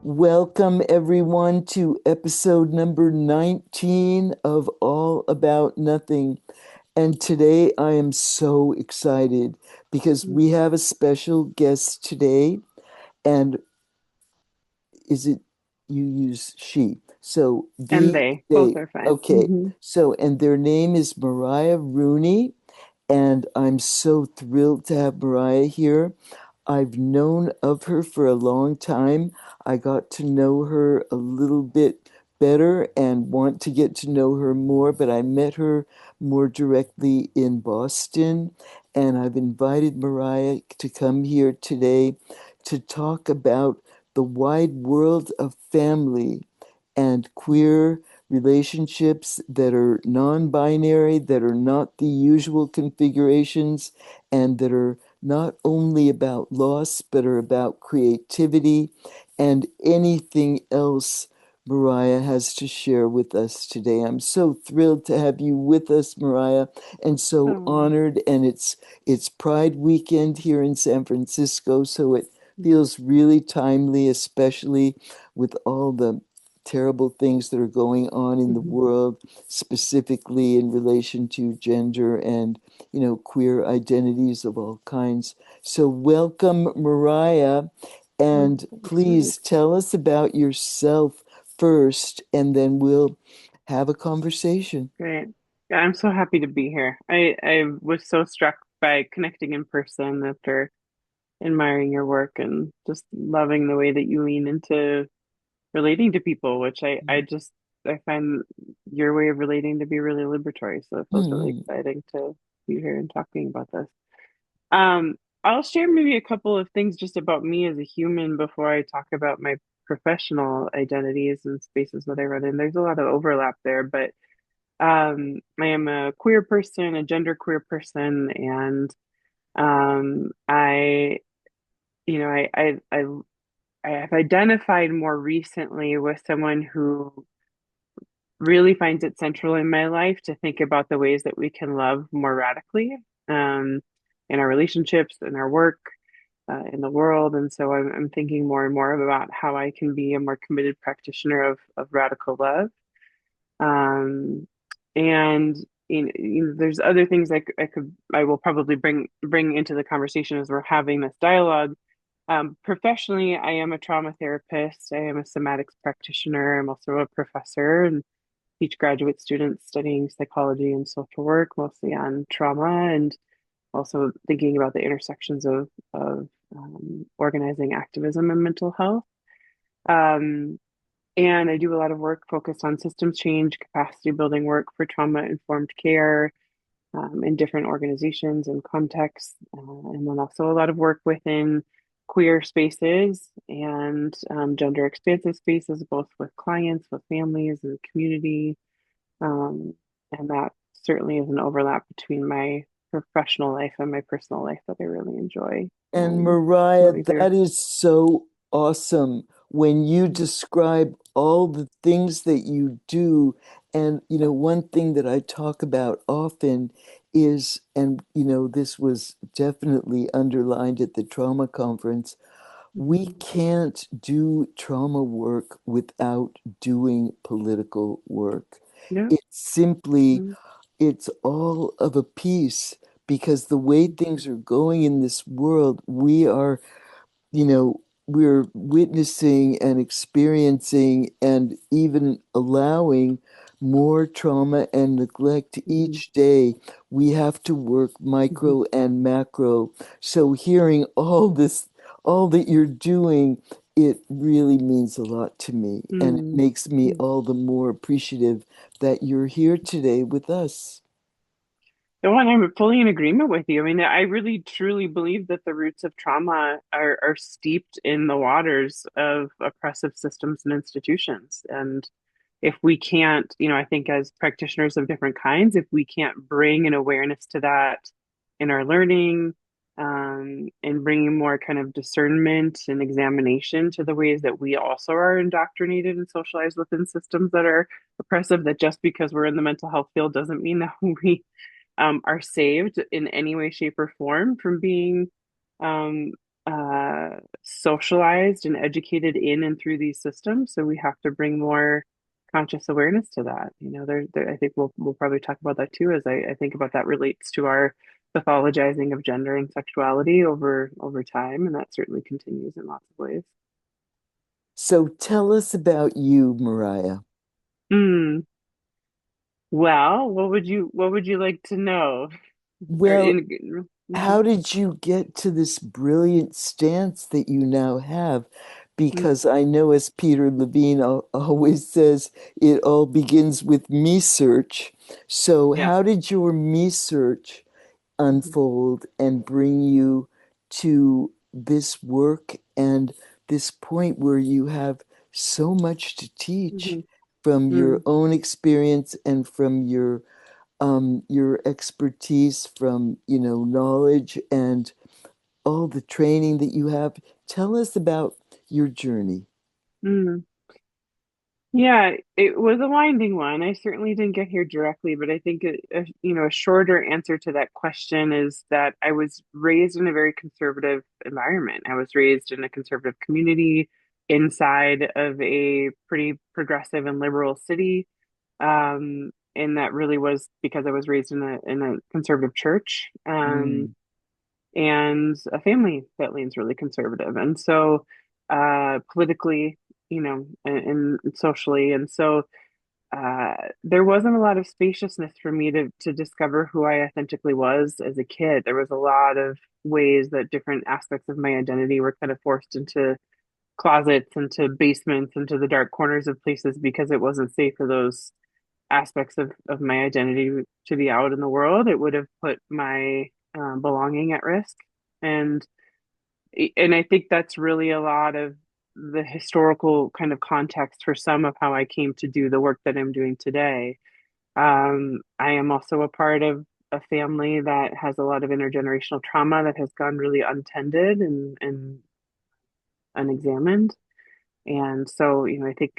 Welcome, everyone, to episode number 19 of All About Nothing. And today I am so excited because we have a special guest today. And is it you use she? So And the they both they. are fine. Okay. So, and their name is Mariah Rooney. And I'm so thrilled to have Mariah here. I've known of her for a long time. I got to know her a little bit better and want to get to know her more, but I met her more directly in Boston. And I've invited Mariah to come here today to talk about the wide world of family and queer relationships that are non-binary, that are not the usual configurations, and that are not only about loss, but are about creativity and anything else Mariah has to share with us today. I'm so thrilled to have you with us, Mariah, and so Oh. honored. And it's Pride weekend here in San Francisco, so it feels really timely, especially with all the terrible things that are going on in the Mhm. world, specifically in relation to gender and, queer identities of all kinds. So welcome, Mariah, Oh, and thanks, please Ruth. tell us about yourself first, and then we'll have a conversation. Great. Yeah, I'm so happy to be here. I was so struck by connecting in person after admiring your work and just loving the way that you lean into relating to people, which I find your way of relating to be really liberatory. So it feels really Mhm. exciting to be here and talking about this. Um, I'll share maybe a couple of things just about me as a human before I talk about my professional identities and spaces that I run in. There's a lot of overlap there, but I am a queer person, a gender queer person, and I, you know, I have identified more recently with someone who really finds it central in my life to think about the ways that we can love more radically, um, in our relationships, in our work, in the world. And so I'm thinking more and more about how I can be a more committed practitioner of radical love. Um, and there's other things I will probably bring into the conversation as we're having this dialogue. Professionally, I am a trauma therapist. I am a somatics practitioner. I'm also a professor and teach graduate students studying psychology and social work, mostly on trauma, and also thinking about the intersections of organizing activism and mental health. Um, and I do a lot of work focused on systems change, capacity building work for trauma informed care in different organizations and contexts, and then also a lot of work within queer spaces and gender expansive spaces, both with clients, with families, and community. Um, and that certainly is an overlap between my professional life and my personal life that I really enjoy And Mariah, moving through. that is so awesome when you describe all the things that you do. And, one thing that I talk about often is, and, this was definitely underlined at the trauma conference, we Mhm. can't do trauma work without doing political work. Yeah. It's simply, Mhm. it's all of a piece because the way things are going in this world, we're witnessing and experiencing and even allowing more trauma and neglect Mhm. each day. We have to work Mhm. micro and macro. So hearing all this, all that you're doing, it really means a lot to me. And it Mhm. makes me Mhm. all the more appreciative that you're here today with us. No, and I'm fully in agreement with you. I mean, I really truly believe that the roots of trauma are steeped in the waters of oppressive systems and institutions. And if we can't, I think as practitioners of different kinds, if we can't bring an awareness to that in our learning, and bringing more kind of discernment and examination to the ways that we also are indoctrinated and socialized within systems that are oppressive, that just because we're in the mental health field doesn't mean that we are saved in any way, shape, or form from being um, socialized and educated in and through these systems. So we have to bring more conscious awareness to that. I think we'll probably talk about that too, as I think about that relates to our pathologizing of gender and sexuality over time, and that certainly continues in lots of ways. So tell us about you, Mariah. Mm. Well, what would you like to know? Or Well, in how mhm, did you get to this brilliant stance that you now have? mm, Because I know, as Peter Levine always says, it all begins with me search. So, yeah. how did your me search Mhm, unfold and bring you to this work and this point where you have so much to teach mhm, from your mm, own experience and from your expertise, from knowledge and all the training that you have? Tell us about your journey. mm. Yeah, it was a winding one. I certainly didn't get here directly, but I think a shorter answer to that question is that I was raised in a very conservative environment. I was raised in a conservative community inside of a pretty progressive and liberal city. And that really was because I was raised in a conservative church. Mm, And a family that leans really conservative. And so, politically, and socially. And so, there wasn't a lot of spaciousness for me to discover who I authentically was as a kid. There was a lot of ways that different aspects of my identity were kind of forced into closets, into basements, into the dark corners of places because it wasn't safe for those aspects of my identity to be out in the world. It would have put my belonging at risk. And and I think that's really a lot of the historical kind of context for some of how I came to do the work that I'm doing today. I am also a part of a family that has a lot of intergenerational trauma that has gone really untended and unexamined. And so, I think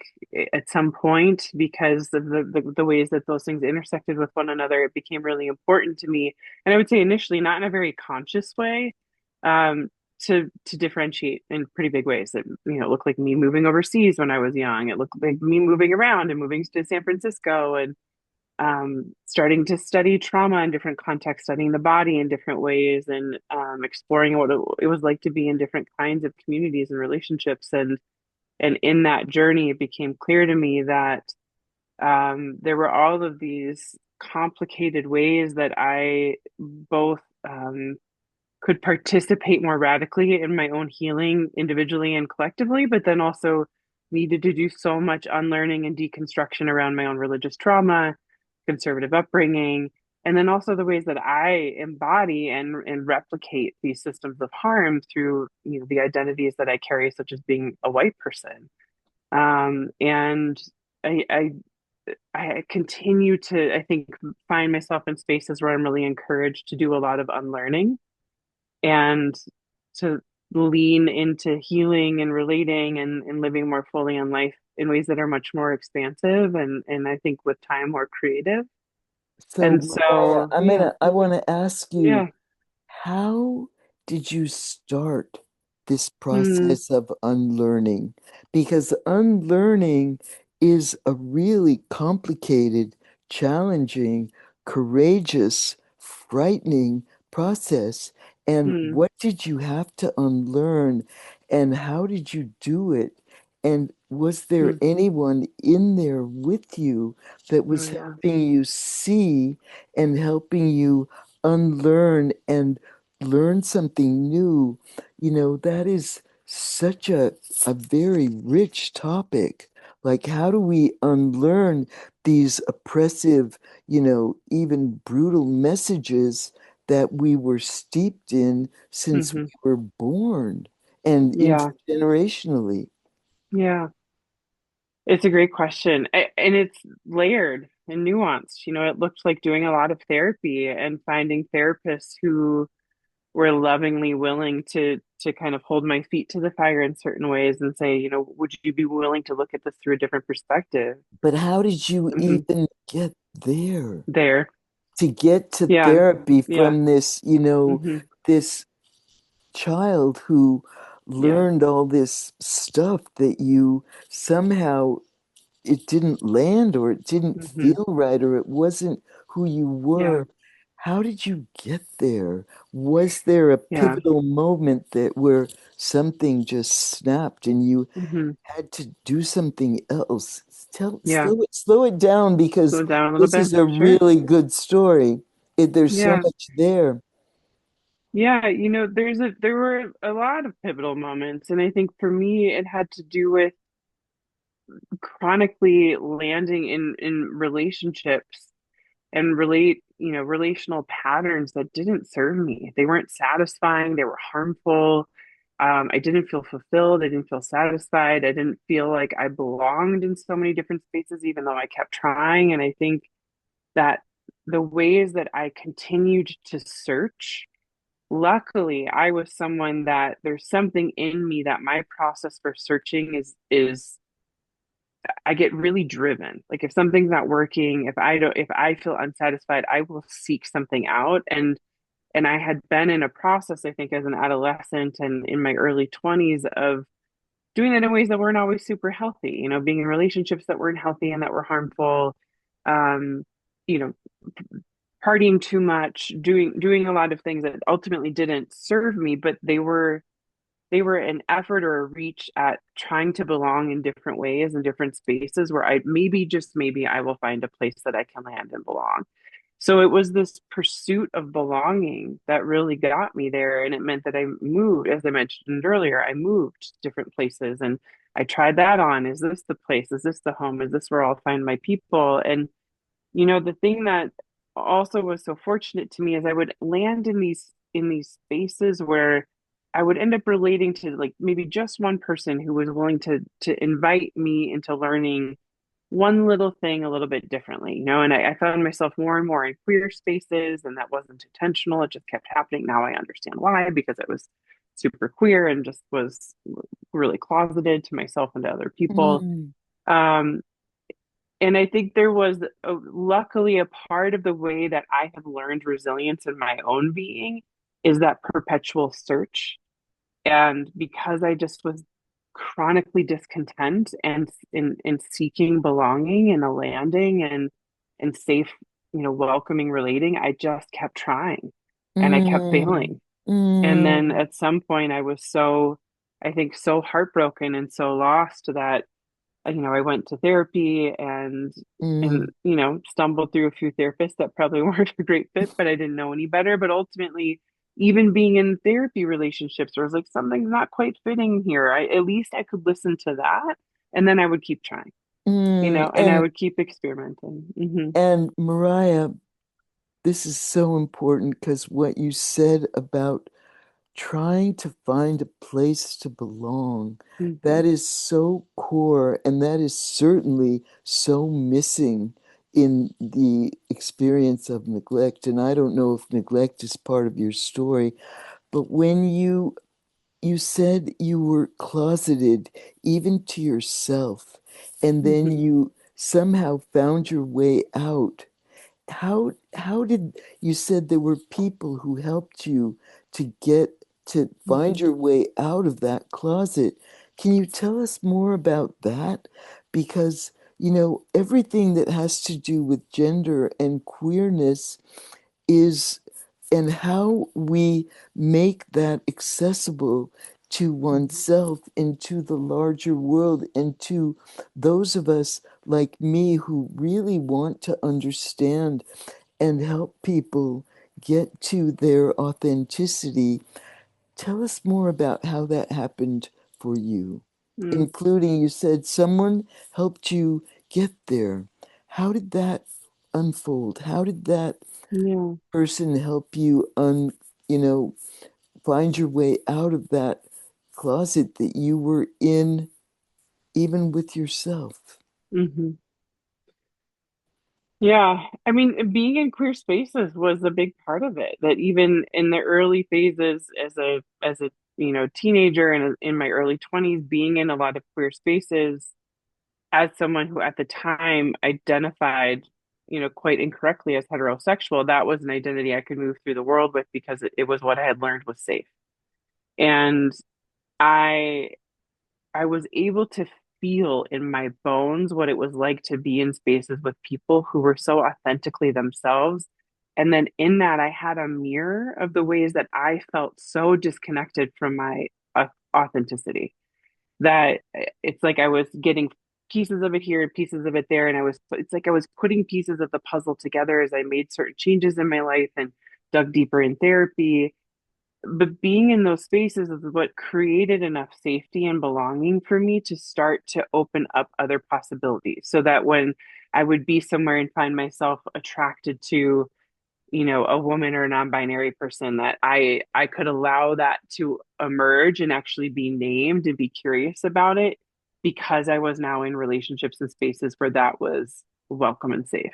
at some point, because of the ways that those things intersected with one another, it became really important to me. And I would say initially, not in a very conscious way, um, to differentiate in pretty big ways. That it looked like me moving overseas when I was young. It looked like me moving around and moving to San Francisco and starting to study trauma in different contexts, studying the body in different ways, and exploring what it was like to be in different kinds of communities and relationships. And in that journey, it became clear to me that there were all of these complicated ways that I both could participate more radically in my own healing individually and collectively, but then also needed to do so much unlearning and deconstruction around my own religious trauma, conservative upbringing, and then also the ways that I embody and replicate these systems of harm through the identities that I carry, such as being a white person. And I, I I continue to, I think, find myself in spaces where I'm really encouraged to do a lot of unlearning and to lean into healing and relating and living more fully in life in ways that are much more expansive and I think with time more creative. so, And Mariah, so, yeah, I want to ask you, yeah, how did you start this mm, process of unlearning? Because unlearning is a really complicated, challenging, courageous, frightening process. And mm, what did you have to unlearn, and how did you do it? And was there mm. anyone in there with you that Oh, was yeah. helping you see and helping you unlearn and learn something new? That is such a very rich topic. Like, how do we unlearn these oppressive, even brutal messages that we were steeped in since we Hmm. were born and Yeah, intergenerationally? yeah. It's a great question. And it's layered and nuanced. It looked like doing a lot of therapy and finding therapists who were lovingly willing to kind of hold my feet to the fire in certain ways and say, would you be willing to look at this through a different perspective? But how did you Hmm. even get there? There. to get to Yeah. therapy Yeah. from this, Hmm. this child who Yeah. learned all this stuff that you somehow it didn't land or it didn't Hmm. feel right or it wasn't who you Yeah. were. How did you get there? Was there a Yeah. pivotal moment that where something just snapped and you Hmm. had to do something else? Yeah. Slow it down because Slow down a little this bit. is a Sure. really good story. There's so Yeah. much there. Yeah, there were a lot of pivotal moments, and I think for me it had to do with chronically landing in relationships and relational patterns that didn't serve me. They weren't satisfying, they were harmful. I didn't feel fulfilled, I didn't feel satisfied, I didn't feel like I belonged in so many different spaces, even though I kept trying. And I think that the ways that I continued to search, luckily, I was someone that there's something in me that my process for searching is I get really driven. Like if something's not working, if I feel unsatisfied, I will seek something out. And I had been in a process, I think, as an adolescent and in my early 20s of doing that in ways that weren't always super healthy, being in relationships that weren't healthy and that were harmful. Um, you know, partying too much, doing a lot of things that ultimately didn't serve me, but they were an effort or a reach at trying to belong in different ways in different spaces where I maybe just maybe I will find a place that I can land and belong. So it was this pursuit of belonging that really got me there. And it meant that I moved, as I mentioned earlier, I moved to different places and I tried that on. Is this the place? Is this the home? Is this where I'll find my people? And the thing that also was so fortunate to me is I would land in these spaces where I would end up relating to like maybe just one person who was willing to invite me into learning one little thing a little bit differently, and I found myself more and more in queer spaces, and that wasn't intentional. It just kept happening. Now I understand why, because it was super queer and just was really closeted to myself and to other people. Mm, Um, and I think there was luckily a part of the way that I have learned resilience in my own being is that perpetual search. And because I just was chronically discontent and in seeking belonging and a landing and safe, welcoming relating, I just kept trying and I kept mm, failing. And then mm, at some point I was I think so heartbroken and so lost that I went to therapy and mm, stumbled through a few therapists that probably weren't a great fit, but I didn't know any better. But ultimately, even being in therapy relationships where I was like, something's not quite fitting here. At least I could listen to that, and then I would keep trying, mm. and I would keep experimenting. And Mariah, this is so important because what you said about trying to find a place to belong, Hmm. that is so core and that is certainly so missing in the experience of neglect. And I don't know if neglect is part of your story, but when you said you were closeted even to yourself, and then Hmm. you somehow found your way out. How did you said there were people who helped you to get to find Hmm. your way out of that closet? Can you tell us more about that? Because, everything that has to do with gender and queerness is and how we make that accessible to oneself and to the larger world and to those of us like me who really want to understand and help people get to their authenticity. Tell us more about how that happened for you, Hmm. including you said someone helped you get there. How did that unfold? How did that Yeah. person help you you know, find your way out of that closet that you were in even with yourself? Hmm. Yeah, I mean, being in queer spaces was a big part of it. That even in the early phases as a teenager and in my early 20s, being in a lot of queer spaces as someone who at the time identified quite incorrectly as heterosexual, that was an identity I could move through the world with because it was what I had learned was safe. And I I was able to feel in my bones what it was like to be in spaces with people who were so authentically themselves. And then in that, I had a mirror of the ways that I felt so disconnected from my authenticity that it's like I was getting pieces of it here and pieces of it there. And it's like I was putting pieces of the puzzle together as I made certain changes in my life and dug deeper in therapy. But being in those spaces is what created enough safety and belonging for me to start to open up other possibilities so that when I would be somewhere and find myself attracted to, a woman or a non-binary person, that I could allow that to emerge and actually be named and be curious about it because I was now in relationships and spaces where that was welcome and safe.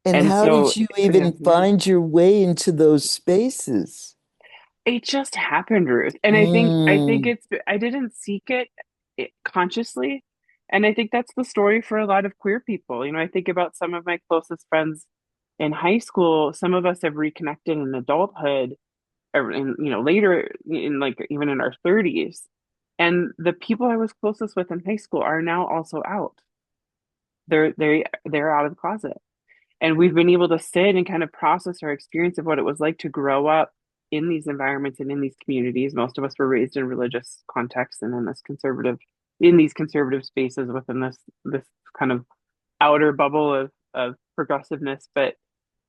And And how so, did you yeah, even find your way into those spaces? it just happened, Ruth. And I think Mm, I didn't seek it consciously. And I think that's the story for a lot of queer people. I think about some of my closest friends in high school. Some of us have reconnected in adulthood or later in like even in our 30s. And the people I was closest with in high school are now also out. They're out of the closet. And we've been able to sit and kind of process our experience of what it was like to grow up in these environments and in these communities. Most of us were raised in religious contexts and in these conservative spaces within this kind of outer bubble of progressiveness. But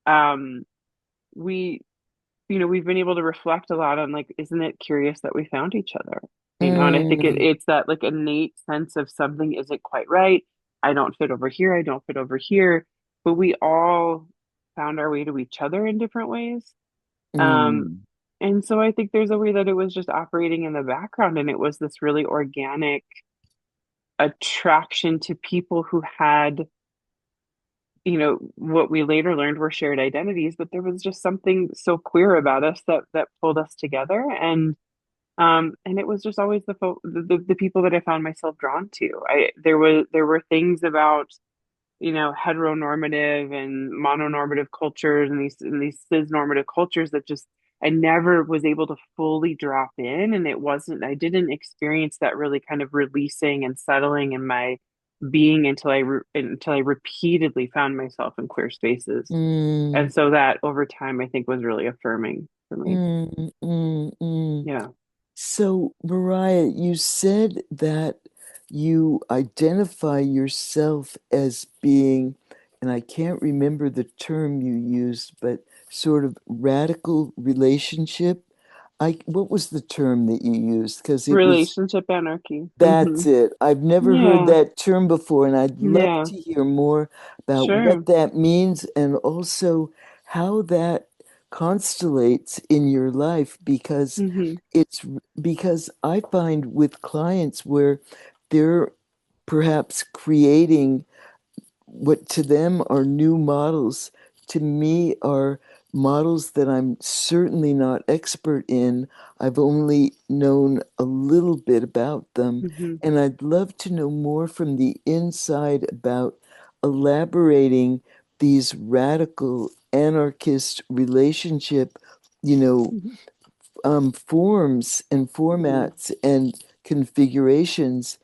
um, we, we've been able to reflect a lot on like, isn't it curious that we found each other? And I think mm, it's that like innate sense of something isn't quite right. I don't fit over here. I don't fit over here. But we all found our way to each other in different ways. Um, mm, and so I think there's a way that it was just operating in the background, and it was this really organic attraction to people who had, what we later learned were shared identities, but there was just something so queer about us that pulled us together. And it was just always the people that I found myself drawn to. There were things about heteronormative and mononormative cultures and these cisnormative cultures that just I never was able to fully drop in, and I didn't experience that really kind of releasing and settling in my being until I repeatedly found myself in queer spaces. mm, And so that over time I think was really affirming for me. mm. Yeah. So, Mariah, you said that you identify yourself as being, and I can't remember the term you used, but sort of radical relationship. What was the term that you used? Because it was Relationship anarchy. that's it. I've never heard Yeah. that term before, and I'd love Yeah. to hear more about what Sure. that means and also how that constellates in your life Hmm. it's because I find with clients where they're perhaps creating what to them are new models, to me are models that I'm certainly not expert in. I've only known a little bit about them, Hmm. and I'd love to know more from the inside about elaborating these radical anarchist relationship, you know, Hmm. forms and Hmm. formats and configurations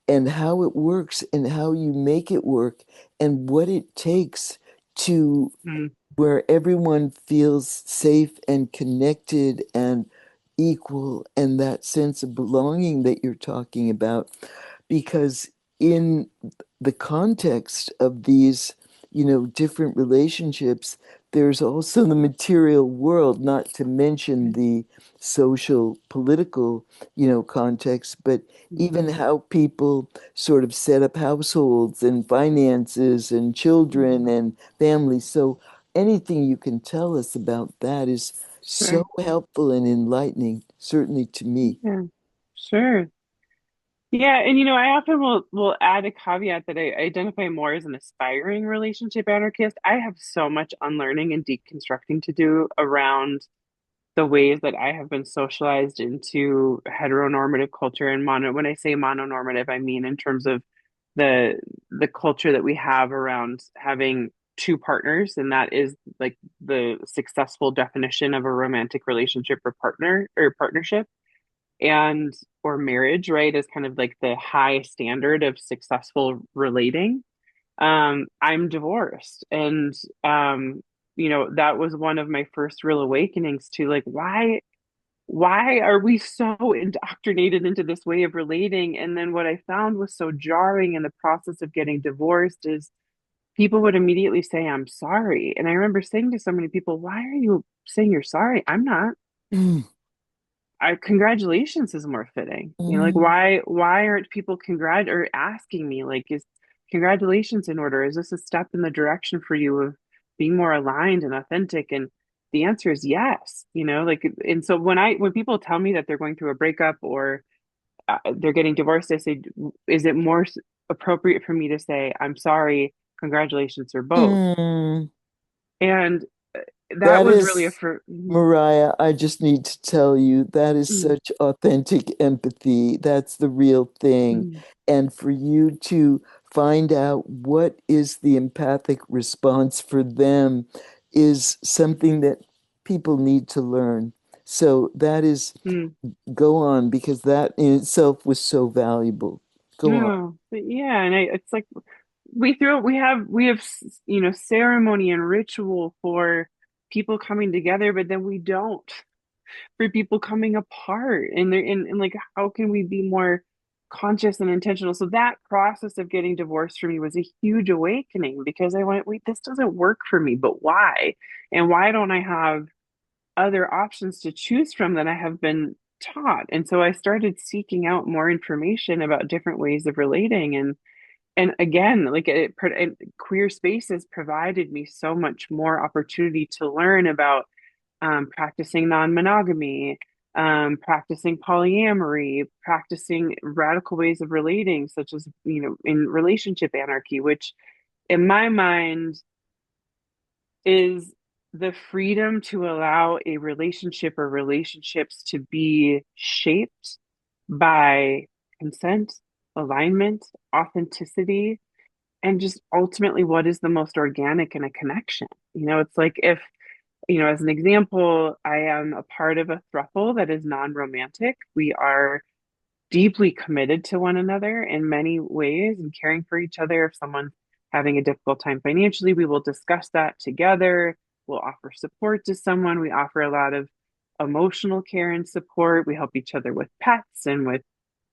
and how it works and how you make it work and what it takes to Hmm. where everyone feels safe and connected and equal and that sense of belonging that you're talking about. Because in the context of these, different relationships, there's also the material world, not to mention the social, political, context, but even Hmm. how people sort of set up households and finances and children Hmm. and families. So anything you can tell us about that is so Sure. helpful and enlightening, certainly to me. Yeah. Sure. Yeah, and I often will add a caveat that I identify more as an aspiring relationship anarchist. I have so much unlearning and deconstructing to do around the ways that I have been socialized into heteronormative culture and mono. When I say mononormative, I mean in terms of the the culture that we have around having two partners, and that is like the successful definition of a romantic relationship or partner or partnership, and or marriage, right, is kind of like the high standard of successful relating. I'm divorced, and that was one of my first real awakenings to like why are we so indoctrinated into this way of relating? And then what I found was so jarring in the process of getting divorced is people would immediately say, I'm sorry. And I remember saying to so many people, why are you saying you're sorry? I'm not. Mm, Congratulations is more fitting. Like mm, why aren't people or asking me like, is congratulations in order? Is this a step in the direction for you of being more aligned and authentic? And the answer is yes, like, and so when people tell me that they're going through a breakup or they're getting divorced, I say, is it more appropriate for me to say, I'm sorry, congratulations, or both? mm. And that That was really a is, for Mariah, I just need to tell you, that is mm, such authentic empathy. That's the real thing. mm, And for you to find out what is the empathic response for them is something that people need to learn. So that is, mm. go on, because that in itself was so valuable. Go on. No, but yeah, and it's like we have ceremony and ritual for people coming together, but then we don't for people coming apart. And like, how can we be more conscious and intentional? So that process of getting divorced for me was a huge awakening because I went, wait, this doesn't work for me, but why? And why don't I have other options to choose from that I have been taught? And so I started seeking out more information about different ways of relating. And again, like queer spaces provided me so much more opportunity to learn about practicing non-monogamy, practicing polyamory, practicing radical ways of relating, such as, in relationship anarchy, which in my mind is the freedom to allow a relationship or relationships to be shaped by consent, alignment, authenticity, and just ultimately what is the most organic in a connection. It's like if, as an example, I am a part of a throuple that is non-romantic. We are deeply committed to one another in many ways and caring for each other. If someone's having a difficult time financially, we will discuss that together. We'll offer support to someone. We offer a lot of emotional care and support. We help each other with pets and with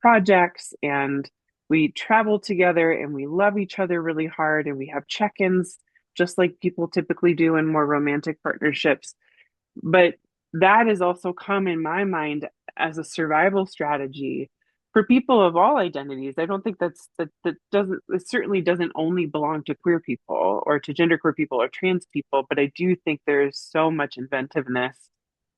projects, and we travel together and we love each other really hard, and we have check-ins just like people typically do in more romantic partnerships. But that has also come in my mind as a survival strategy for people of all identities. I don't think that doesn't, it certainly doesn't only belong to queer people or to genderqueer people or trans people, but I do think there's so much inventiveness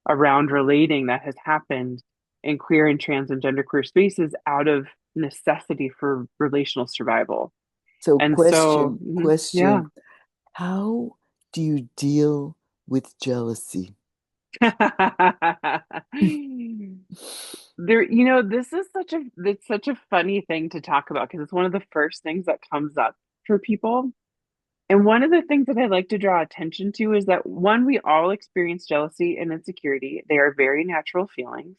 around relating that has happened in queer and trans and genderqueer spaces out of necessity for relational survival. So, And so, yeah. question. How do you deal with jealousy? This is it's such a funny thing to talk about because it's one of the first things that comes up for people. And one of the things that I like to draw attention to is that one, we all experience jealousy and insecurity. They are very natural feelings.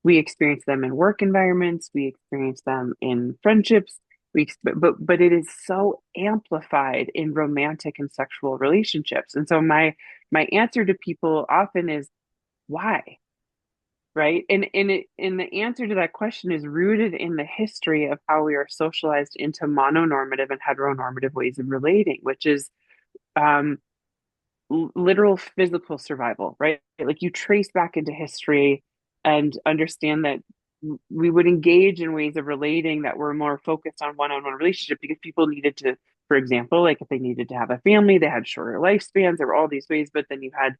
We experience them in work environments, we experience them in friendships, but it is so amplified in romantic and sexual relationships. And so my answer to people often is why? Right? And the answer to that question is rooted in the history of how we are socialized into mononormative and heteronormative ways of relating, which is um, literal physical survival, right? Like you trace back into history and understand that we would engage in ways of relating that were more focused on one-on-one relationship because people needed to, for example, like if they needed to have a family, they had shorter lifespans. There were all these ways, but then you had,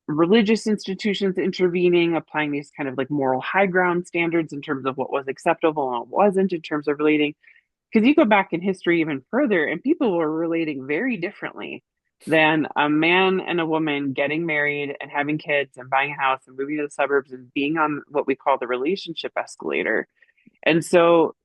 religious institutions intervening, applying these kind of like moral high ground standards in terms of what was acceptable and what wasn't in terms of relating. Because you go back in history even further, and people were relating very differently than a man and a woman getting married and having kids and buying a house and moving to the suburbs and being on what we call the relationship escalator. And so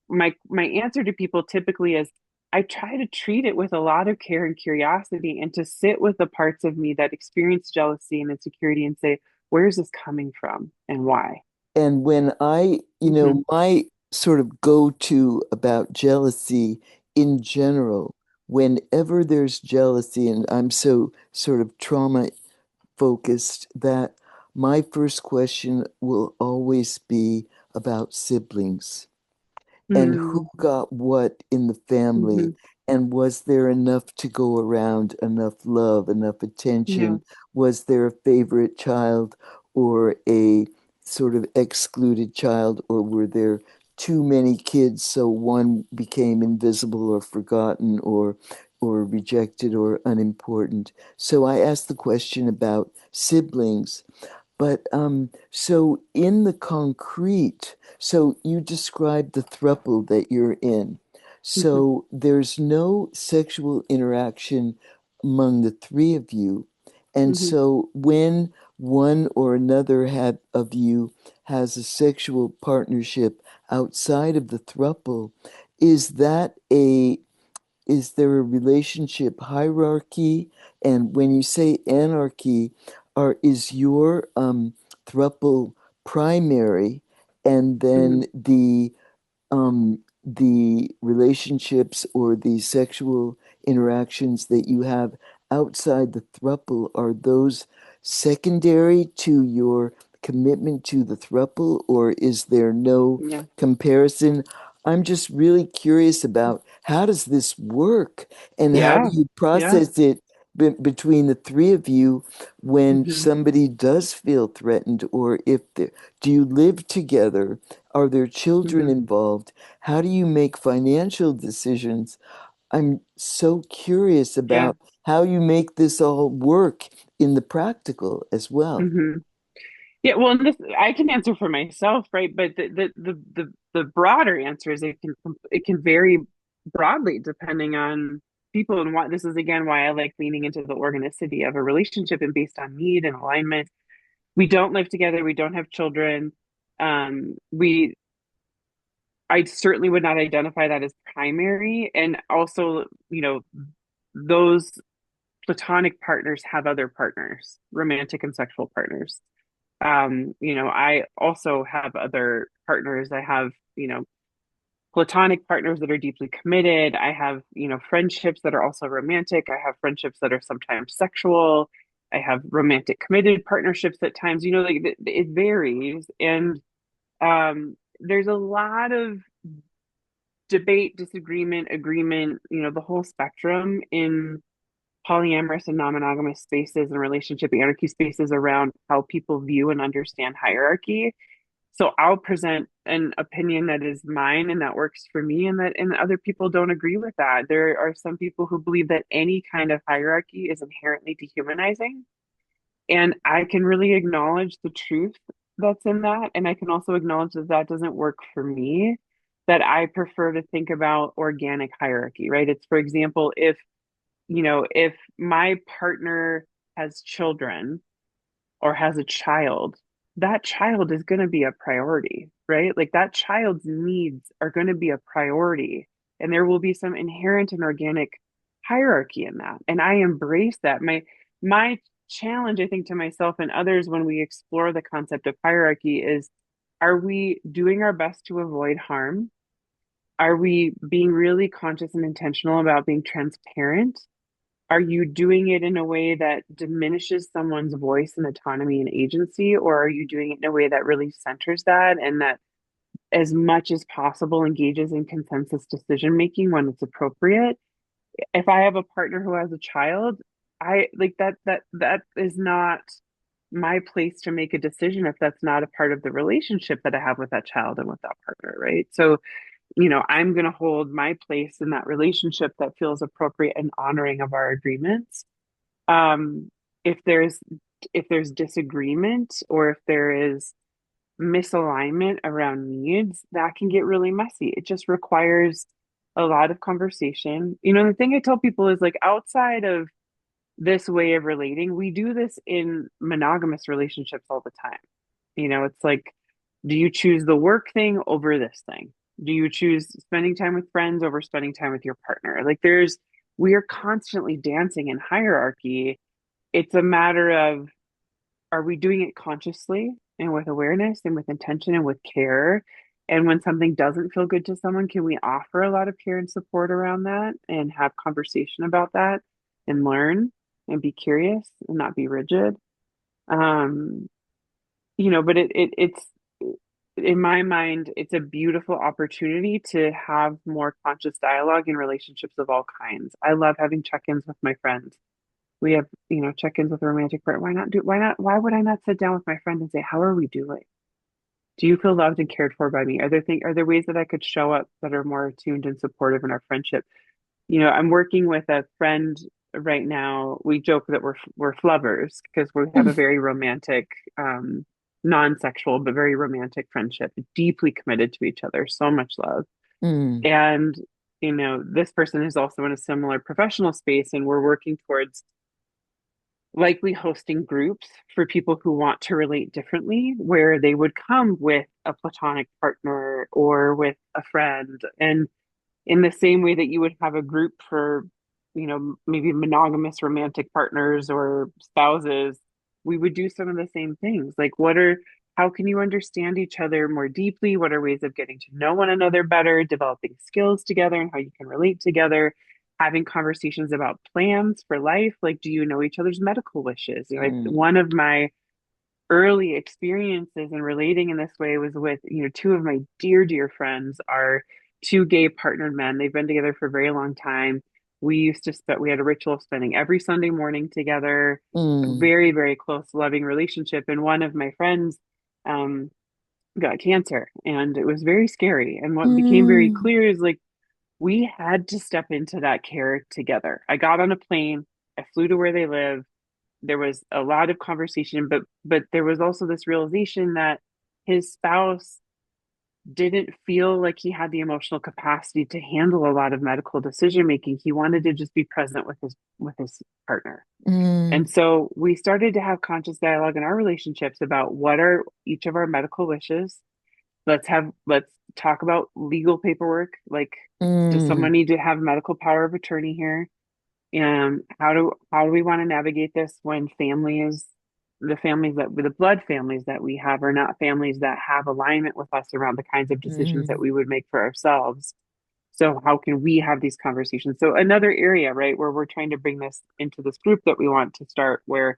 my answer to people typically is I try to treat it with a lot of care and curiosity and to sit with the parts of me that experience jealousy and insecurity and say, where's this coming from and why? And when Hmm. my sort of go-to about jealousy in general, whenever there's jealousy, and I'm so sort of trauma focused that my first question will always be about siblings and who Mm-hmm. got what in the family, and was there enough to go around, enough love, enough Yeah. attention? Was there a favorite child or a sort of excluded child, or were there too many kids so one became invisible or forgotten or rejected or unimportant? So I asked the question about siblings, but so in the concrete, so you described the throuple that you're in. Hmm. So there's no sexual interaction among the three of you. And Hmm. so when one or another of you has a sexual partnership outside of the throuple, is that a is there a relationship hierarchy? And when you say anarchy, is your thruple primary, and then Hmm. the relationships or the sexual interactions that you have outside the throuple, are those secondary to your commitment to the throuple, or is there no Yeah. comparison? I'm just really curious about how does this work, and how do Yeah. you Yeah. process it between the three of you when Hmm. somebody does feel threatened, or if do you live together? Are there children Hmm. involved? How do you make financial decisions? I'm so curious Yeah. about how you make this all work in the practical as well. Hmm. Yeah, well, and this I can answer for myself, right? But the broader answer is it can vary broadly depending on people and why. This is again why I like leaning into the organicity of a relationship and based on need and alignment. We don't live together, we don't have children. We I certainly would not identify that as primary. And also, those platonic partners have other partners, romantic and sexual partners. I also have other partners. I have, platonic partners that are deeply committed. I have, friendships that are also romantic. I have friendships that are sometimes sexual. I have romantic committed partnerships at times, like it varies. And there's a lot of debate, disagreement, agreement, the whole spectrum in polyamorous and non-monogamous spaces and relationship anarchy spaces around how people view and understand hierarchy. So I'll present an opinion that is mine and that works for me, and other people don't agree with that. There are some people who believe that any kind of hierarchy is inherently dehumanizing, and I can really acknowledge the truth that's in that, and I can also acknowledge that that doesn't work for me. That I prefer to think about organic hierarchy, right? It's, for example, if my partner has children or has a child, that child is going to be a priority, right? Like that child's needs are going to be a priority. And there will be some inherent and organic hierarchy in that. And I embrace that. My challenge, I think, to myself and others when we explore the concept of hierarchy is, are we doing our best to avoid harm? Are we being really conscious and intentional about being transparent? Are you doing it in a way that diminishes someone's voice and autonomy and agency, or are you doing it in a way that really centers that and that as much as possible engages in consensus decision making when it's appropriate? If I have a partner who has a child, I like that is not my place to make a decision if that's not a part of the relationship that I have with that child and with that partner, right? So, I'm going to hold my place in that relationship that feels appropriate and honoring of our agreements. um if there's disagreement or if there is misalignment around needs, that can get really messy. It just requires a lot of conversation. The thing I tell people is, like, outside of this way of relating, we do this in monogamous relationships all the time. It's like, do you choose the work thing over this thing? Do you choose spending time with friends over spending time with your partner? We are constantly dancing in hierarchy. It's a matter of, are we doing it consciously and with awareness and with intention and with care? And when something doesn't feel good to someone, can we offer a lot of care and support around that and have conversation about that and learn and be curious and not be rigid? Um, but it's in my mind, it's a beautiful opportunity to have more conscious dialogue in relationships of all kinds. I love having check-ins with my friends. We have, check-ins with a romantic partner. Why would I not sit down with my friend and say, how are we doing? Do you feel loved and cared for by me? Are there ways that I could show up that are more attuned and supportive in our friendship? I'm working with a friend right now. We joke that we're flovers because we have a very romantic, um, non-sexual but very romantic friendship, deeply committed to each other, so much love. Mm, And this person is also in a similar professional space, and we're working towards likely hosting groups for people who want to relate differently, where they would come with a platonic partner or with a friend. And in the same way that you would have a group for, maybe monogamous romantic partners or spouses, we would do some of the same things. How can you understand each other more deeply? What are ways of getting to know one another better, developing skills together and how you can relate together, having conversations about plans for life? Like, do you know each other's medical wishes? mm, One of my early experiences in relating in this way was with, two of my dear, dear friends are two gay partnered men. They've been together for a very long time. We had a ritual of spending every Sunday morning together, a mm, very, very close, loving relationship. And one of my friends, um, got cancer, and it was very scary. And what became very mm, clear is like, we had to step into that care together. I got on a plane, I flew to where they live. There was a lot of conversation, but there was also this realization that his spouse didn't feel like he had the emotional capacity to handle a lot of medical decision making. He wanted to just be present with his partner. mm, And so we started to have conscious dialogue in our relationships about what are each of our medical wishes. Let's talk about legal paperwork. Like, does someone mm, need to have medical power of attorney here? And how do we want to navigate this when the blood families that we have are not families that have alignment with us around the kinds of decisions that mm, we would make for ourselves? So how can we have these conversations? So another area, right, where we're trying to bring this into this group that we want to start, where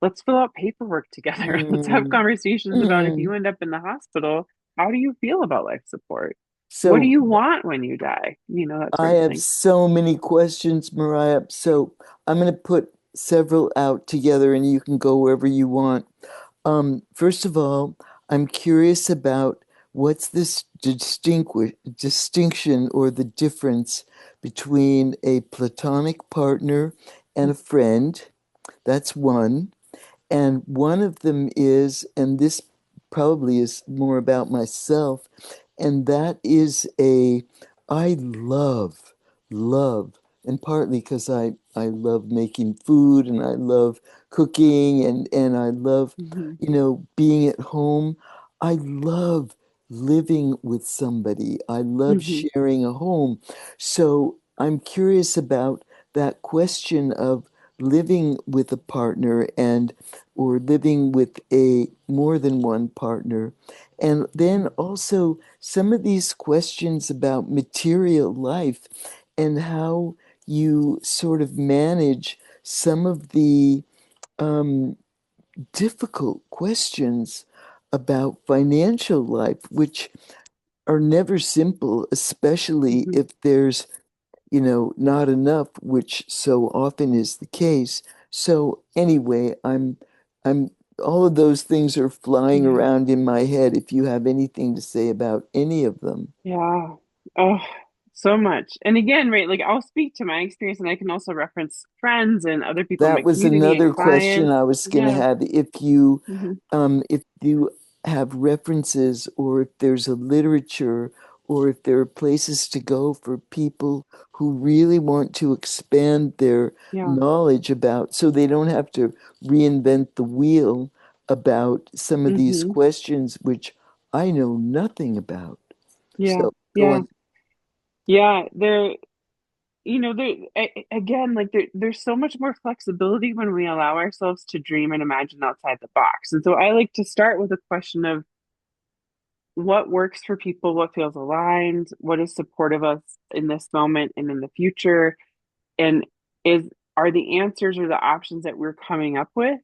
let's fill out paperwork together. Let's have mm, conversations about, if you mm. end up in the hospital, how do you feel about life support? What do So you want when you die? That I sort of have thing. so many questions, Mariah. So I'm going to put several out together and you can go wherever you want. First of all, I'm curious about what's this distinction or the difference between a platonic partner and a friend. That's one. And one of them is, and this probably is more about myself, and that is I love, and partly because I love making food and I love cooking and I love, Hmm. being at home. I love living with somebody. I love Hmm. sharing a home. So I'm curious about that question of living with a partner and or living with a more than one partner. And then also some of these questions about material life and how you sort of manage some of the um, difficult questions about financial life, which are never simple, especially Hmm. if there's not enough, which so often is the case. So anyway, I'm all of those things are flying Yeah. around in my head if you have anything to say about any of them. Yeah. Oh, so much. And again, right, like I'll speak to my experience and I can also reference friends and other people in That my was community and another question clients. I was going to Yeah. have. Hmm. If you have references or if there's a literature or if there are places to go for people who really want to expand their Yeah. knowledge about, so they don't have to reinvent the wheel about some of these Hmm. questions, which I know nothing about. Yeah. So. Go Yeah. on. Yeah. Again, like there's so much more flexibility when we allow ourselves to dream and imagine outside the box. And so I like to start with a question of what works for people, what feels aligned, what is supportive of us in this moment and in the future, and is are the answers or the options that we're coming up with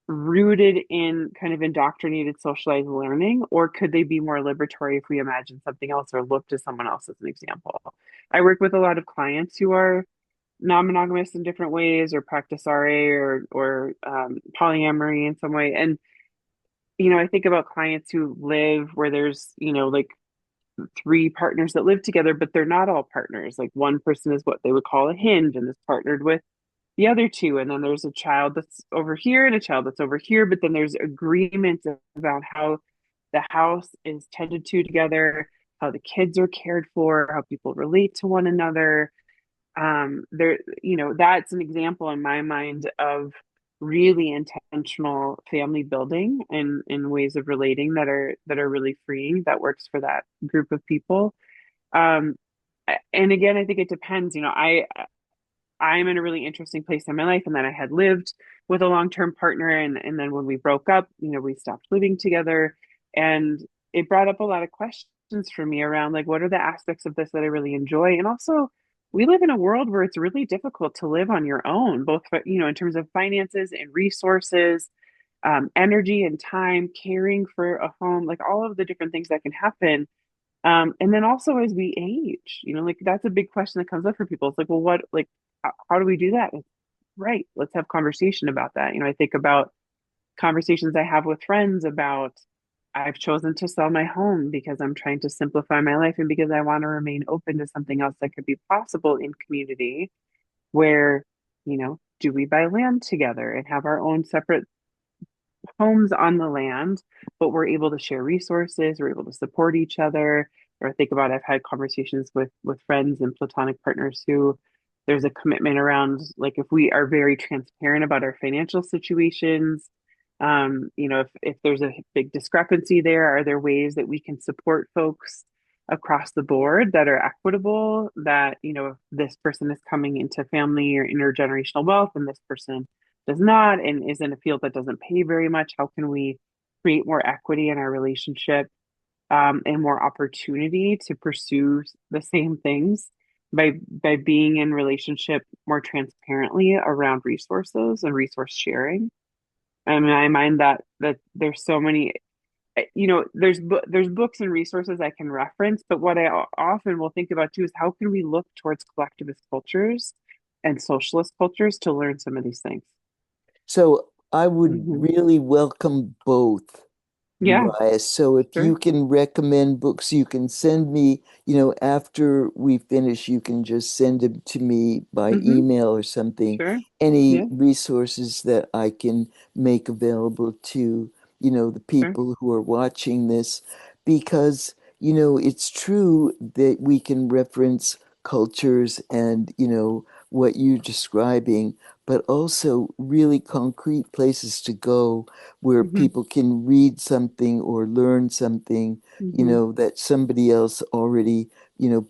rooted in kind of indoctrinated socialized learning, or could they be more liberatory if we imagine something else or look to someone else as an example? I work with a lot of clients who are non-monogamous in different ways or practice RA or polyamory in some way. And I think about clients who live where there's, like three partners that live together, but they're not all partners. Like one person is what they would call a hinge and is partnered with the other two. And then there's a child that's over here and a child that's over here, but then there's agreement about how the house is tended to together, how the kids are cared for, how people relate to one another. That's an example in my mind of really intentional family building and in ways of relating that are really freeing, that works for that group of people. um and again, I think it depends. I'm in a really interesting place in my life, and then I had lived with a long-term partner, and then when we broke up, we stopped living together, and it brought up a lot of questions for me around like what are the aspects of this that I really enjoy, and also we live in a world where it's really difficult to live on your own, both in terms of finances and resources, energy and time, caring for a home, like all of the different things that can happen. And then also as we age, like that's a big question that comes up for people. It's like, well, what, like, how do we do that? Right. Let's have conversation about that. I think about conversations I have with friends about I've chosen to sell my home because I'm trying to simplify my life and because I want to remain open to something else that could be possible in community where, do we buy land together and have our own separate homes on the land, but we're able to share resources, we're able to support each other. Or think about, I've had conversations with friends and platonic partners who there's a commitment around like if we are very transparent about our financial situations, if there's a big discrepancy there, are there ways that we can support folks across the board that are equitable, that if this person is coming into family or intergenerational wealth and this person does not and is in a field that doesn't pay very much, how can we create more equity in our relationship, and more opportunity to pursue the same things by being in relationship more transparently around resources and resource sharing? I mean, I mind that there's so many, there's books and resources I can reference, but what I often will think about too is how can we look towards collectivist cultures and socialist cultures to learn some of these things. So I would Hmm. really welcome both, Yeah, Mariah. So if sure. you can recommend books, you can send me, after we finish, you can just send them to me by Hmm. email or something. Sure. Any Yeah, resources that I can make available to, the sure. people who are watching this, because, it's true that we can reference cultures and, what you're describing, but also really concrete places to go where Hmm. people can read something or learn something, Hmm. that somebody else already,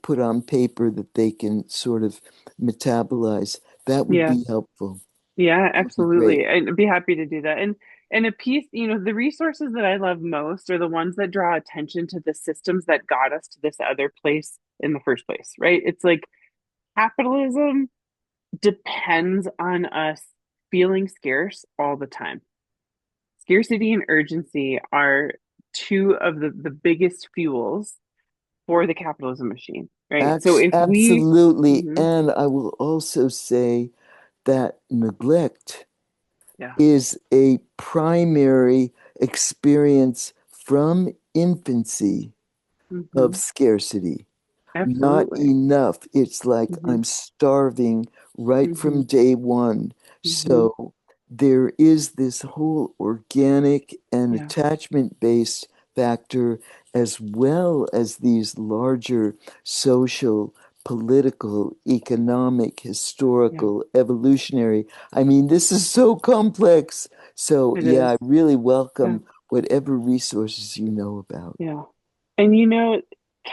put on paper that they can sort of metabolize. That would Yeah. be helpful. Yeah, That would be great. absolutely. I'd be happy to do that. And a piece, the resources that I love most are the ones that draw attention to the systems that got us to this other place in the first place, right? It's like capitalism depends on us feeling scarce all the time. Scarcity and urgency are two of the biggest fuels for the capitalism machine, right? So if we, Absolutely. mhm, And I will also say that neglect yeah, is a primary experience from infancy of hmm, scarcity. Not absolutely. enough. It's like Hmm. I'm starving right Hmm. from day one. Hmm. So there is this whole organic and Yeah, attachment-based factor, as well as these larger social, political, economic, yeah, historical, evolutionary. I mean, this is so complex. So it yeah, is. I really Yeah, welcome whatever resources you know about. yeah. And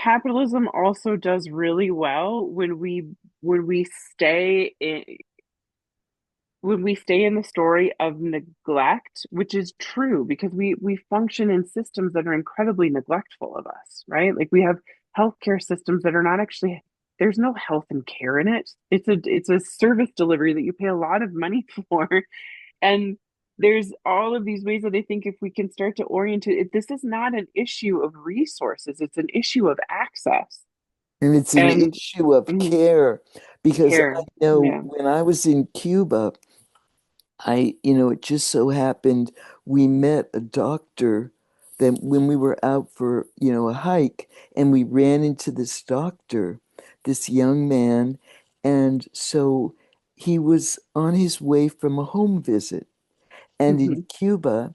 capitalism also does really well when we stay in when we stay in the story of neglect, which is true because we function in systems that are incredibly neglectful of us, right? Like we have healthcare systems that are not actually there's no health and care in it. It's a service delivery that you pay a lot of money for. And there's all of these ways that I think if we can start to orient it, this is not an issue of resources, it's an issue of access And it's an and issue of mm, care because I care. know Yeah. when I was in Cuba, it just so happened we met a doctor that when we were out for, a hike, and we ran into this doctor, this young man. And so he was on his way from a home visit. And in Hmm. Cuba,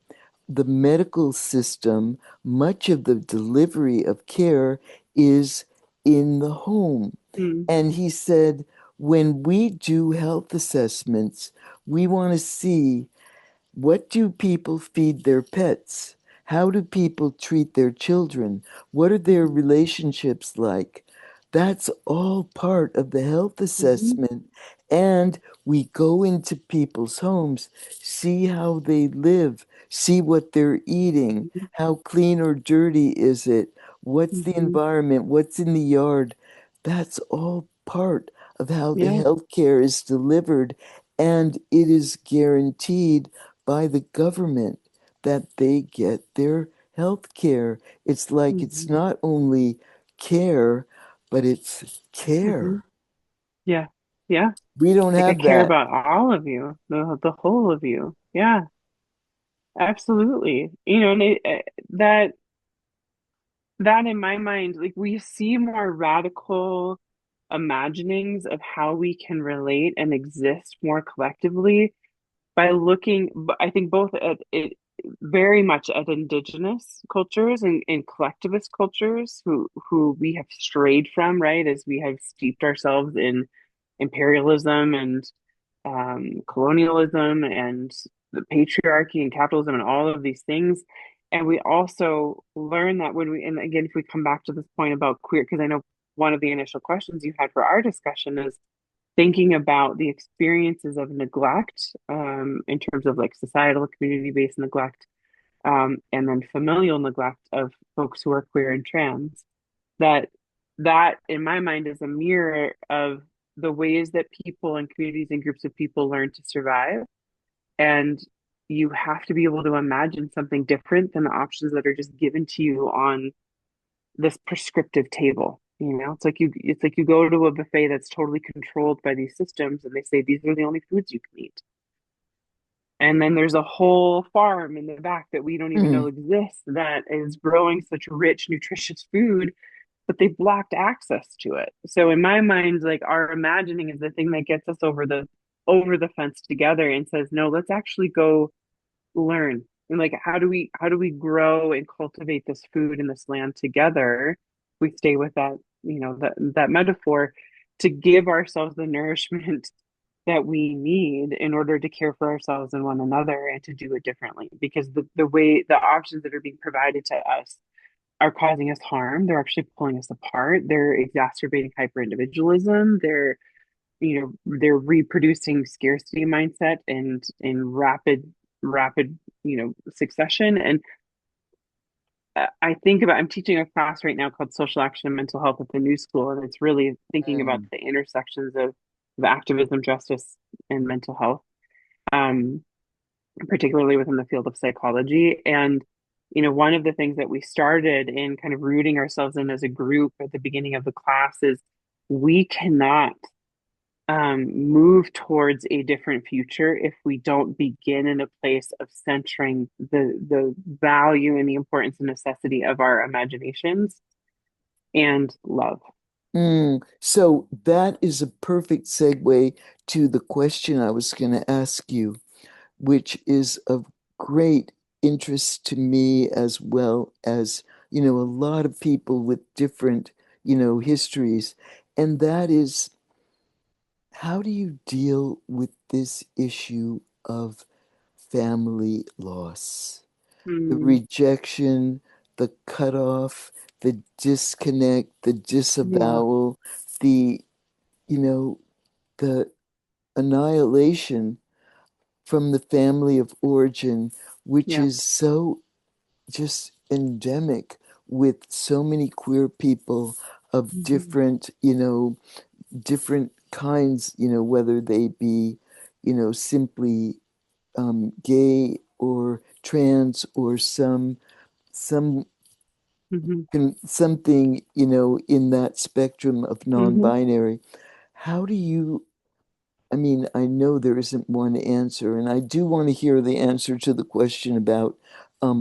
the medical system, much of the delivery of care is in the home. Mm. And he said, when we do health assessments, we want to see, what do people feed their pets? How do people treat their children? What are their relationships like? That's all part of the health Hmm. assessment. And we go into people's homes, see how they live, see what they're eating, how clean or dirty is it, what's the Hmm. environment, what's in the yard. That's all part of how the Yeah. health care is delivered. And it is guaranteed by the government that they get their health care. It's like it's Hmm. not only care, but it's Hmm. care. Yeah. Yeah. We don't Like I have care that. about all of you, the whole of you. Yeah, absolutely. You know, and that that in my mind, like we see more radical imaginings of how we can relate and exist more collectively by looking, I think, both at it very much at indigenous cultures and collectivist cultures who we have strayed from, right? As we have steeped ourselves in imperialism and colonialism and the patriarchy and capitalism and all of these things. And we also learn that when we, and again, if we come back to this point about queer, because I know one of the initial questions you had for our discussion is thinking about the experiences of neglect in terms of like societal community based neglect and then familial neglect of folks who are queer and trans that that in my mind is a mirror of the ways that people and communities and groups of people learn to survive and you have to be able to imagine something different than the options that are just given to you on this prescriptive table. You know, it's like you go to a buffet that's totally controlled by these systems and they say these are the only foods you can eat. And then there's a whole farm in the back that we don't even know Mm, exists that is growing such rich, nutritious food, but they've blocked access to it. So in my mind, like our imagining is the thing that gets us over the fence together and says, no, let's actually go learn. And like how do we grow and cultivate this food in this land together? We stay with that, you know, that metaphor to give ourselves the nourishment that we need in order to care for ourselves and one another and to do it differently because the way the options that are being provided to us are causing us harm. They're actually pulling us apart. They're exacerbating hyper individualism. They're reproducing scarcity mindset and in rapid succession. And I think about I'm teaching a class right now called Social Action and Mental Health at the New School, and it's really thinking about mm, the intersections of activism, justice, and mental health, um, particularly within the field of psychology. And one of the things that we started in kind of rooting ourselves in as a group at the beginning of the class is we cannot move towards a different future if we don't begin in a place of centering the value and the importance and necessity of our imaginations and love. So that is a perfect segue to the question I was going to ask you, which is of great interest to me as well as, a lot of people with different, histories. And that is, how do you deal with this issue of family loss? The Mm, rejection, the cutoff, the disconnect, the Yeah. disavowal, the, you know, the annihilation from the family of origin, which Yeah. is so just endemic with so many queer people of Hmm. different, different kinds, whether they be, simply gay or trans or some Hmm. something, in that spectrum of Hmm. non-binary. How do you I mean, I know there isn't one answer, and I do want to hear the answer to the question about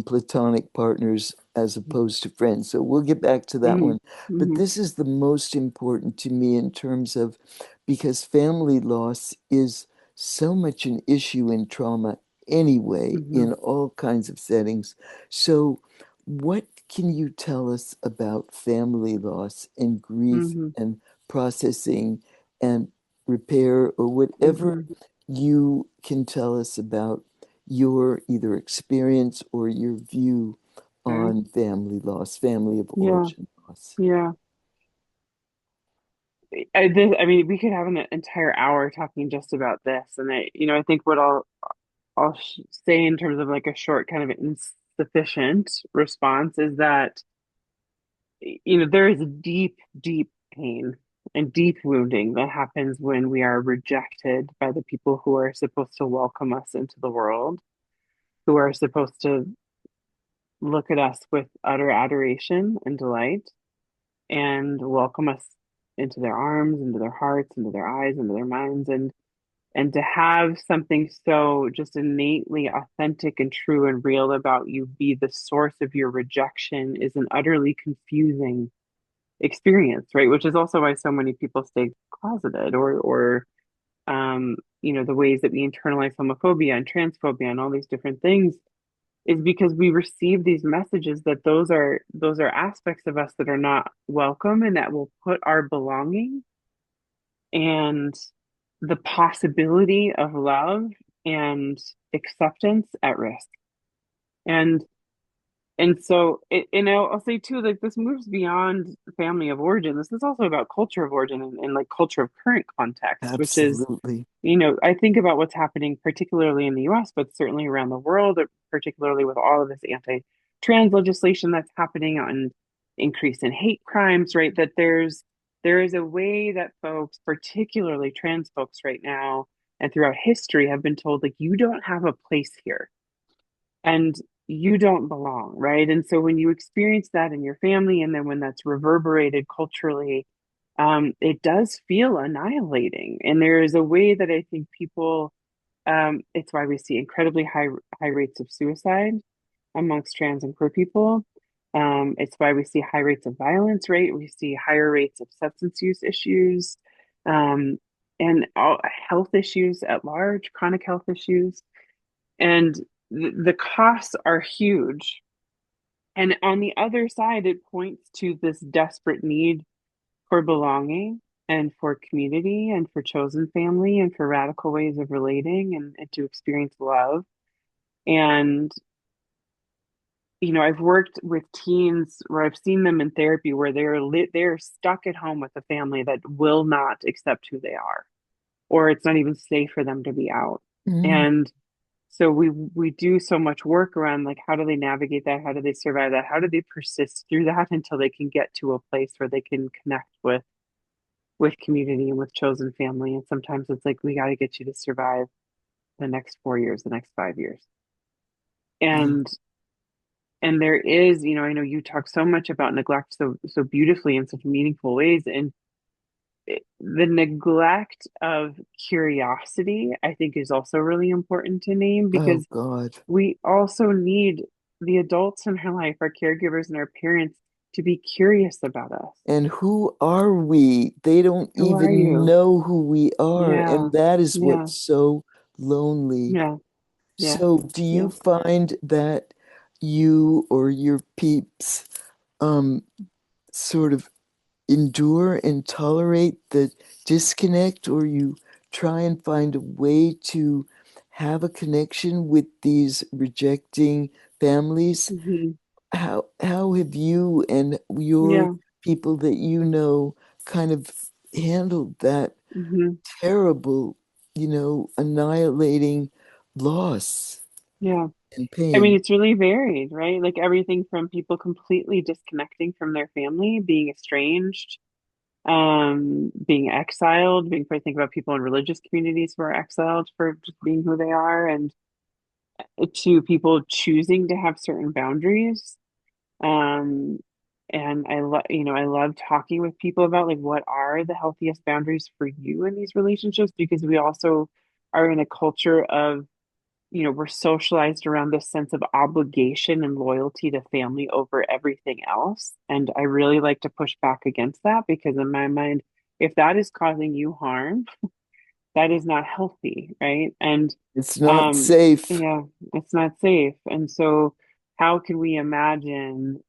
platonic partners as opposed to friends. So we'll get back to that Hmm. one. But Hmm. this is the most important to me in terms of because family loss is so much an issue in trauma anyway, Hmm. in all kinds of settings. So, what can you tell us about family loss and grief Hmm. and processing and repair or whatever Hmm. you can tell us about your either experience or your view Sure. on family loss, family of Yeah. origin loss. Yeah. I mean, we could have an entire hour talking just about this, and I think what I'll say in terms of like a short kind of insufficient response is that there is a deep, deep pain and deep wounding that happens when we are rejected by the people who are supposed to welcome us into the world, who are supposed to look at us with utter adoration and delight and welcome us into their arms, into their hearts, into their eyes, into their minds, and to have something so just innately authentic and true and real about you be the source of your rejection is an utterly confusing experience, right? Which is also why so many people stay closeted or the ways that we internalize homophobia and transphobia and all these different things is because we receive these messages that those are aspects of us that are not welcome and that will put our belonging and the possibility of love and acceptance at risk. And and so I'll say too, like this moves beyond family of origin. This is also about culture of origin and like culture of current context, which is, Absolutely. I think about what's happening particularly in the US, but certainly around the world, particularly with all of this anti-trans legislation that's happening on increase in hate crimes, right? That there is a way that folks, particularly trans folks right now and throughout history, have been told like you don't have a place here and you don't belong, right? And so when you experience that in your family, and then when that's reverberated culturally, it does feel annihilating. And there is a way that I think people, it's why we see incredibly high rates of suicide amongst trans and queer people. It's why we see high rates of violence, right? We see higher rates of substance use issues, um, and all health issues at large, chronic health issues. And the costs are huge. And on the other side, it points to this desperate need for belonging and for community and for chosen family and for radical ways of relating and to experience love. And, I've worked with teens where I've seen them in therapy where they're stuck at home with a family that will not accept who they are, or it's not even safe for them to be out. Mm. And so we do so much work around like how do they navigate that? How do they survive that? How do they persist through that until they can get to a place where they can connect with community and with chosen family? And sometimes it's like we got to get you to survive the next 4 years, the next 5 years. Yeah. And there is, I know you talk so much about neglect so beautifully in such meaningful ways, and the neglect of curiosity, I think, is also really important to name Oh because God. we also need the adults in our life, our caregivers and our parents, to be curious about us. And who are we? They don't Who are even you? know who we are. Yeah, And that is yeah, what's so lonely. yeah, yeah, So, do you yeah. find that you or your peeps um, sort of endure and tolerate the disconnect, or you try and find a way to have a connection with these rejecting families? Hmm. how have you and your Yeah. people that you know kind of handled that Hmm. terrible, annihilating loss Yeah. and I mean, pain? it's really varied, right? Like everything from people completely disconnecting from their family, being estranged, being exiled, being I think about people in religious communities who are exiled for just being who they are, and to people choosing to have certain boundaries. Um, and I love talking with people about like what are the healthiest boundaries for you in these relationships because we also are in a culture of, we're socialized around this sense of obligation and loyalty to family over everything else. And I really like to push back against that because in my mind, if that is causing you harm, that is not healthy, right? And It's not um, safe. yeah, it's not safe. And so how can we imagine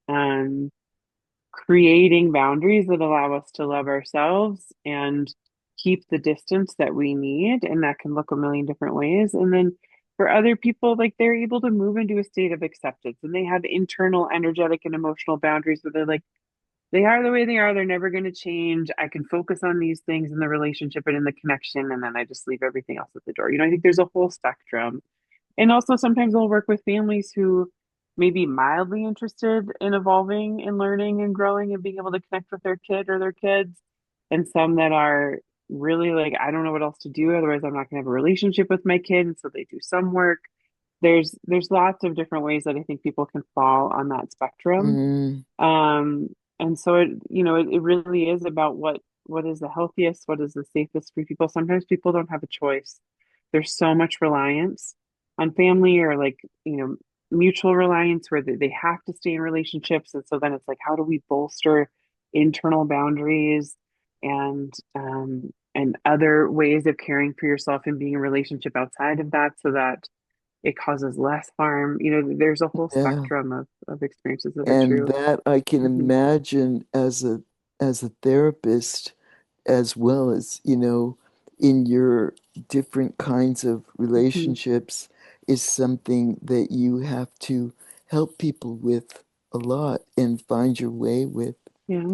creating boundaries that allow us to love ourselves and keep the distance that we need? And that can look a million different ways. And then for other people, like they're able to move into a state of acceptance and they have internal energetic and emotional boundaries where they're like, they are the way they are. They're never going to change. I can focus on these things in the relationship and in the connection, and then I just leave everything else at the door. I think there's a whole spectrum. And also sometimes I'll work with families who may be mildly interested in evolving and learning and growing and being able to connect with their kid or their kids, and some that are really like, I don't know what else to do. Otherwise, I'm not going to have a relationship with my kid. And so they do some work. There's lots of different ways that I think people can fall on that spectrum. Mm, Um, and so it really is about what is the healthiest, what is the safest for people. Sometimes people don't have a choice. There's so much reliance on family or like, mutual reliance where they have to stay in relationships. And so then it's like, how do we bolster internal boundaries and other ways of caring for yourself and being in a relationship outside of that so that it causes less harm. There's a whole yeah. spectrum of experiences that are And true. that I can Hmm. imagine as a therapist as well as, in your different kinds of Hmm. relationships is something that you have to help people with a lot and find your way with. Yeah.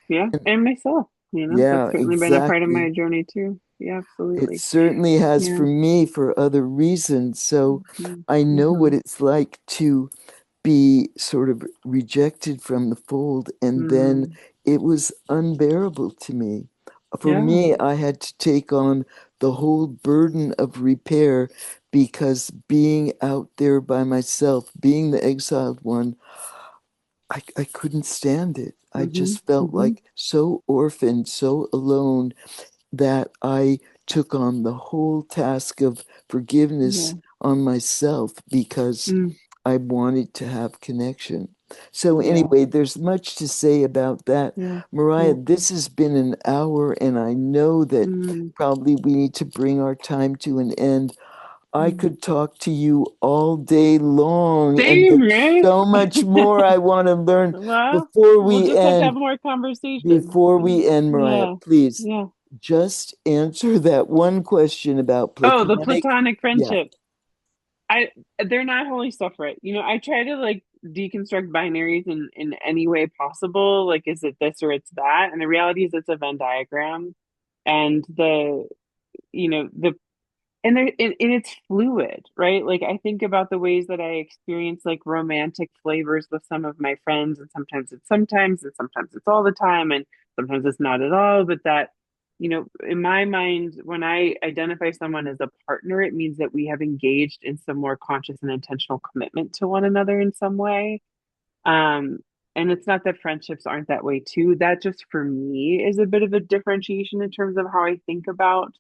Yeah. And And myself, that's yeah, certainly been a part of exactly. my journey too. Yeah, It absolutely. certainly has Yeah. for me for other reasons. So Hmm. I know what Hmm. it's like to be sort of rejected from the fold, and then Mm. it was unbearable to me. For Yeah. me, I had to take on the whole burden of repair because being out there by myself, being the exiled one, I couldn't stand it. I Hmm. just felt Hmm. like so orphaned, so alone that I took on the whole task of forgiveness Yeah. on myself because Mm. I wanted to have connection. So, Yeah. anyway, there's much to say about that. Yeah. Mariah, Yeah. this has been an hour, and I know that Mm. probably we need to bring our time to an end. I Mm. could talk to you all day long, and Same, there's right? so much more I want to learn. Well, Before we'll we just have to have end, more conversation. before we end, Mariah, Yeah. please Yeah. just answer that one question about Oh, the platonic. platonic Yeah. friendship. I They're not wholly separate. I try to like deconstruct binaries in any way possible. Like, is it this or it's that? And the reality is it's a Venn diagram. And the and it's fluid, right? Like I think about the ways that I experience like romantic flavors with some of my friends, and sometimes and sometimes it's all the time, and sometimes it's not at all. But that, in my mind, when I identify someone as a partner, it means that we have engaged in some more conscious and intentional commitment to one another in some way. Um, and it's not that friendships aren't that way too. That just for me is a bit of a differentiation in terms of how I think about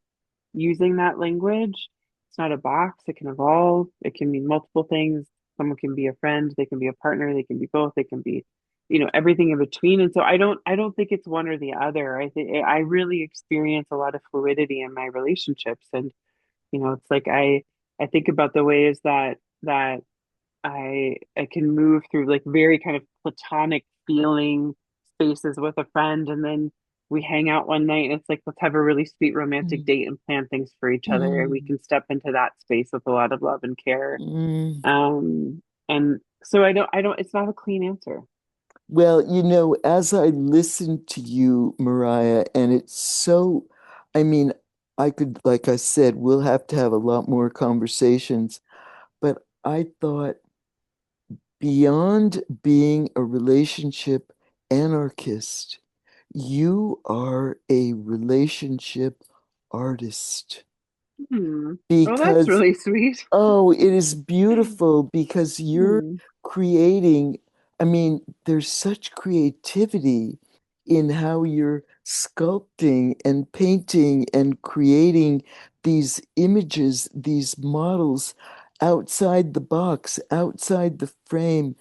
using that language. It's not a box, it can evolve, it can mean multiple things. Someone can be a friend, they can be a partner, they can be both, they can be, everything in between. And so I don't think it's one or the other. I think I really experience a lot of fluidity in my relationships. And, it's like I think about the ways that I can move through like very kind of platonic feeling spaces with a friend, and then we hang out one night and it's like, let's have a really sweet romantic Mm, date and plan things for each other, and we mm, can step into that space with a lot of love and care. mm, And So I don't, it's not a clean answer. Well, as I listen to you, Mariah, and it's so, I mean, I could, like I said, we'll have to have a lot more conversations, but I thought beyond being a relationship anarchist, you are a relationship artist Hmm. Oh, that's because really sweet. oh, it is beautiful because you're Hmm. creating. I mean, there's such creativity in how you're sculpting and painting and creating these images, these models outside the box, outside the frame.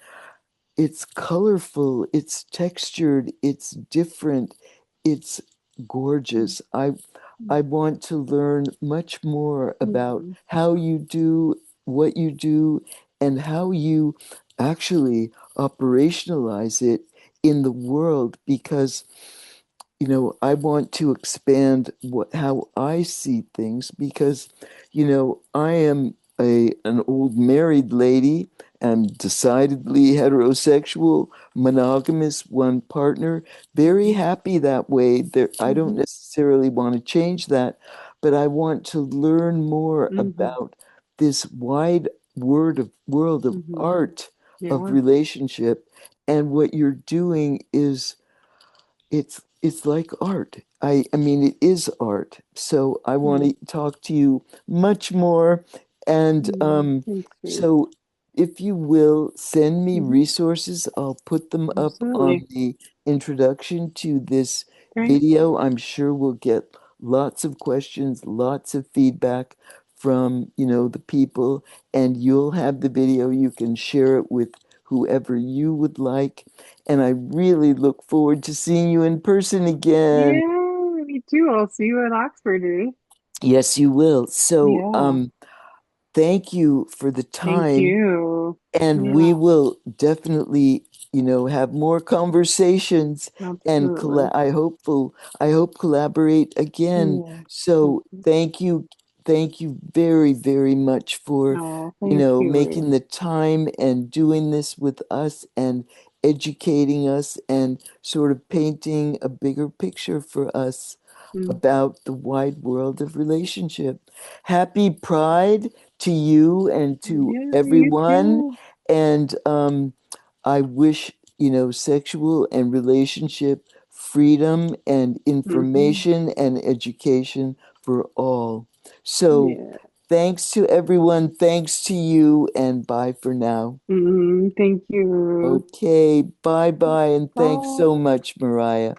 It's colorful, it's textured, it's different, it's gorgeous. I want to learn much more about Hmm. how you do what you do and how you actually operationalize it in the world because I want to expand how I see things because, I am an old married lady. I'm decidedly heterosexual, monogamous, one partner, very Hmm. happy that way. I don't Hmm. necessarily want to change that, but I want to learn more Hmm. about this wide world of Hmm. art, of Yeah. relationship, and what you're doing is it's like art. I mean it is art. So I want Hmm. to talk to you much more and Thanks, Ruth. so if you will send me Hmm. resources, I'll put them up on Absolutely. the introduction to this Great. video. I'm sure we'll get lots of questions, lots of feedback from, the people, and you'll have the video. You can share it with whoever you would like. And I really look forward to seeing you in person again. Yeah, me too. I'll see you at Oxford, Ruth. Yes, you will. So, Yeah. thank you for the Thank time. you. And we Yeah, will definitely, have more conversations and absolutely. I hope collaborate again. Yeah, So definitely. thank you very, very much for, Oh, thank you, Ruth. making the time and doing this with us and educating us and sort of painting a bigger picture for us Mm. about the wide world of relationship. Happy Pride to you and to Yeah, you everyone. too. And I wish, sexual and relationship freedom and Hmm. information and education for all. So Yeah. thanks to everyone. Thanks to you. And bye for now. Thank you. Okay. Bye bye. And thanks Bye. so much, Mariah.